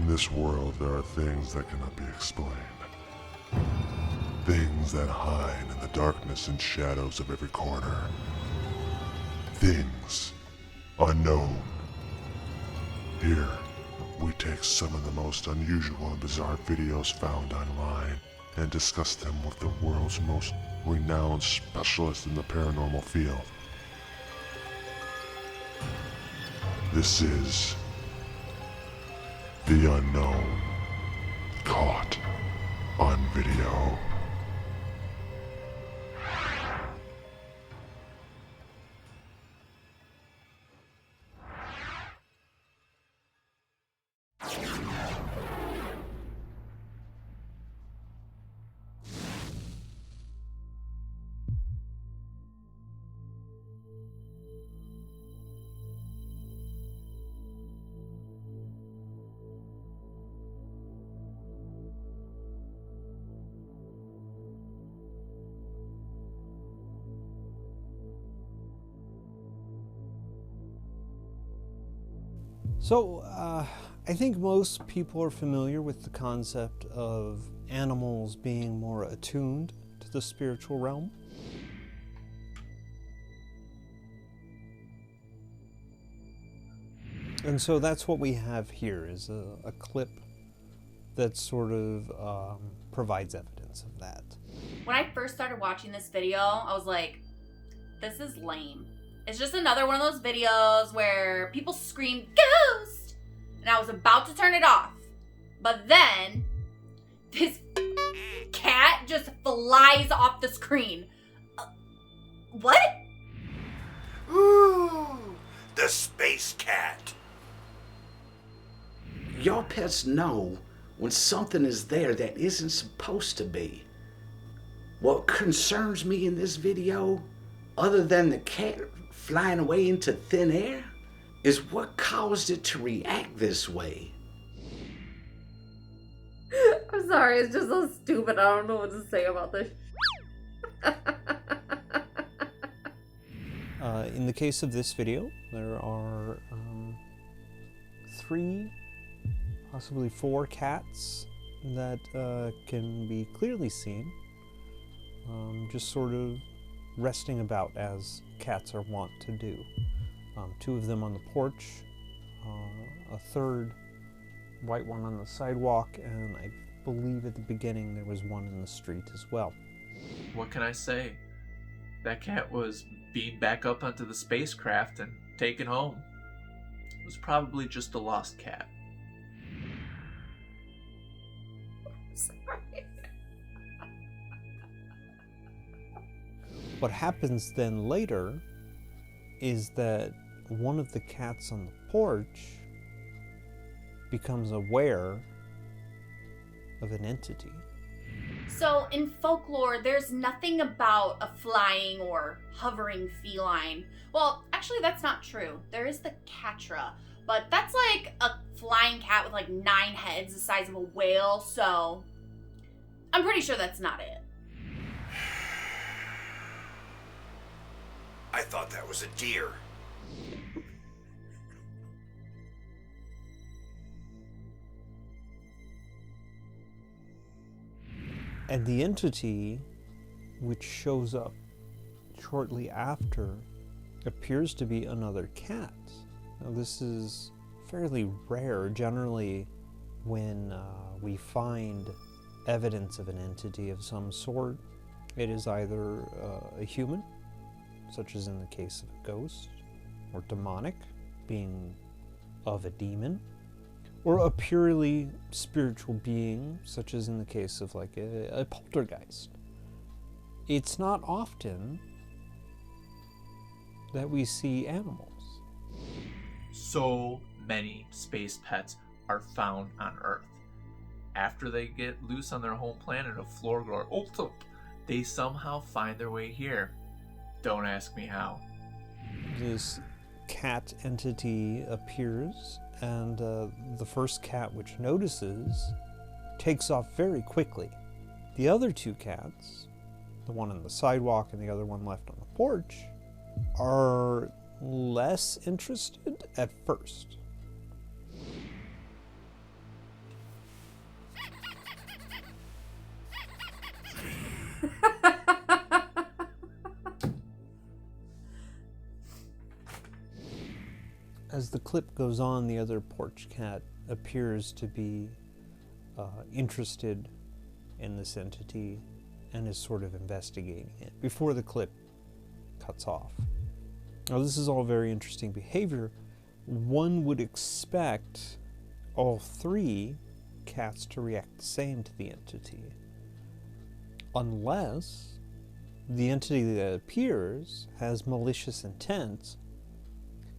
this world, there are things that cannot be explained. Things that hide in the darkness and shadows of every corner. Things unknown. Here, we take some of the most unusual and bizarre videos found online and discuss them with the world's most renowned specialists in the paranormal field. This is the unknown caught on video. So, I think most people are familiar with the concept of animals being more attuned to the spiritual realm. And so that's what we have here, is a clip that sort of provides evidence of that. When I first started watching this video, I was like, this is lame. It's just another one of those videos where people scream, ghost! And I was about to turn it off. But then, this cat just flies off the screen. What? Ooh, the space cat. Your pets know when something is there that isn't supposed to be. What concerns me in this video, other than the cat flying away into thin air, is what caused it to react this way. I'm sorry, it's just so stupid. I don't know what to say about this. In the case of this video, there are 3, possibly 4 cats that can be clearly seen, just sort of resting about as cats are wont to do. 2 of them on the porch, a third white one on the sidewalk, and I believe at the beginning there was one in the street as well. What can I say? That cat was beamed back up onto the spacecraft and taken home. It was probably just a lost cat. Sorry. What happens then later is that one of the cats on the porch becomes aware of an entity. So, in folklore, there's nothing about a flying or hovering feline. Well, actually, that's not true. There is the catra, but that's like a flying cat with like 9 heads the size of a whale, so I'm pretty sure that's not it. I thought that was a deer. And the entity which shows up shortly after appears to be another cat. Now, this is fairly rare. Generally, when we find evidence of an entity of some sort, it is either a human, such as in the case of a ghost, or demonic, being of a demon, or a purely spiritual being, such as in the case of like a poltergeist. It's not often that we see animals. So many space pets are found on Earth. After they get loose on their home planet of Florgor Ultup, they somehow find their way here. Don't ask me how. This cat entity appears, and the first cat which notices takes off very quickly. The other 2 cats, the one on the sidewalk and the other one left on the porch, are less interested at first. As the clip goes on, the other porch cat appears to be interested in this entity and is sort of investigating it before the clip cuts off. Now, this is all very interesting behavior. One would expect all three cats to react the same to the entity, unless the entity that appears has malicious intent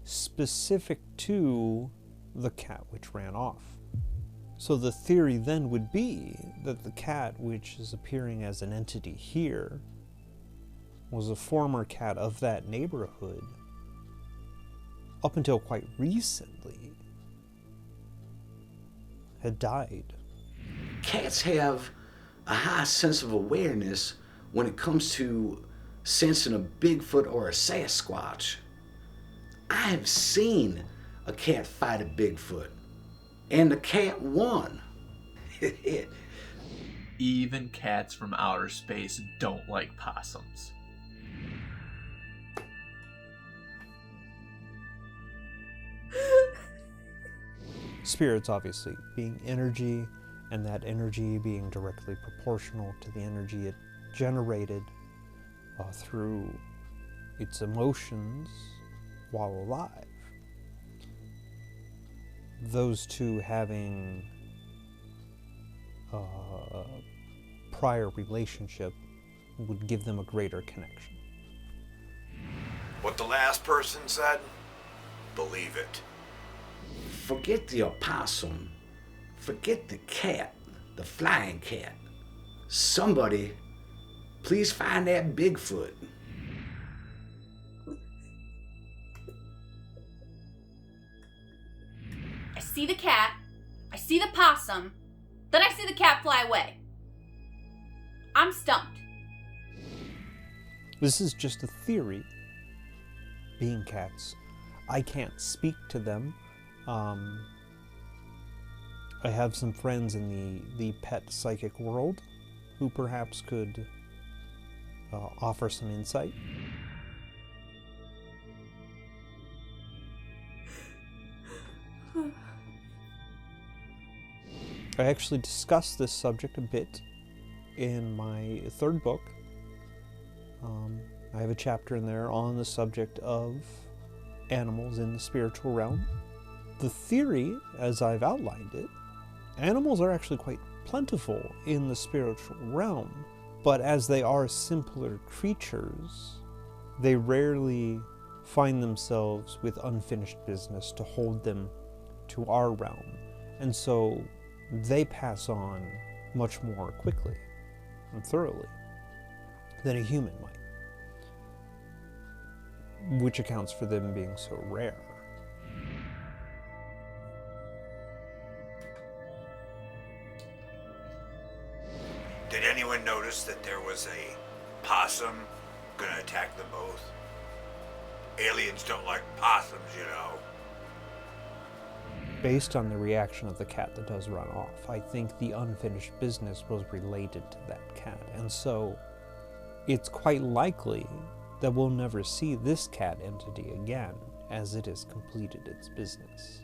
specific to the cat which ran off. So the theory then would be that the cat which is appearing as an entity here was a former cat of that neighborhood up until quite recently had died. Cats have a high sense of awareness when it comes to sensing a Bigfoot or a Sasquatch. I have seen a cat fight a Bigfoot, and the cat won. Even cats from outer space don't like possums. Spirits obviously being energy, and that energy being directly proportional to the energy it generated through its emotions while alive. Those two having a prior relationship would give them a greater connection. What the last person said? Believe it. Forget the opossum. Forget the cat, the flying cat. Somebody, please find that Bigfoot. I see the cat, I see the possum, then I see the cat fly away. I'm stumped. This is just a theory. Being cats, I can't speak to them. I have some friends in the pet psychic world who perhaps could offer some insight. I actually discussed this subject a bit in my third book. I have a chapter in there on the subject of animals in the spiritual realm. The theory, as I've outlined it, animals are actually quite plentiful in the spiritual realm, but as they are simpler creatures, they rarely find themselves with unfinished business to hold them to our realm, and so they pass on much more quickly and thoroughly than a human might, which accounts for them being so rare. Did anyone notice that there was a possum gonna attack them both? Aliens don't like possums, you know. Based on the reaction of the cat that does run off, I think the unfinished business was related to that cat, and so it's quite likely that we'll never see this cat entity again as it has completed its business.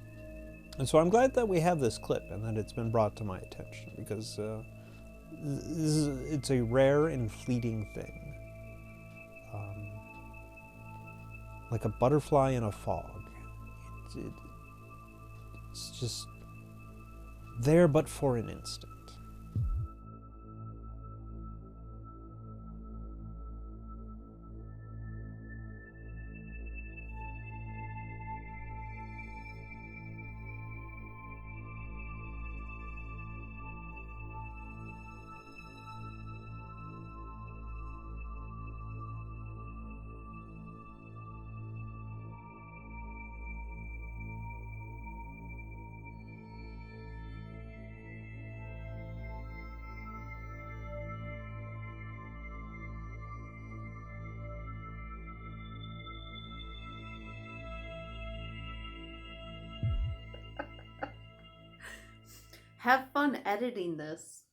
And so I'm glad that we have this clip and that it's been brought to my attention, because it's a rare and fleeting thing. Like a butterfly in a fog. It's just there but for an instant. Have fun editing this.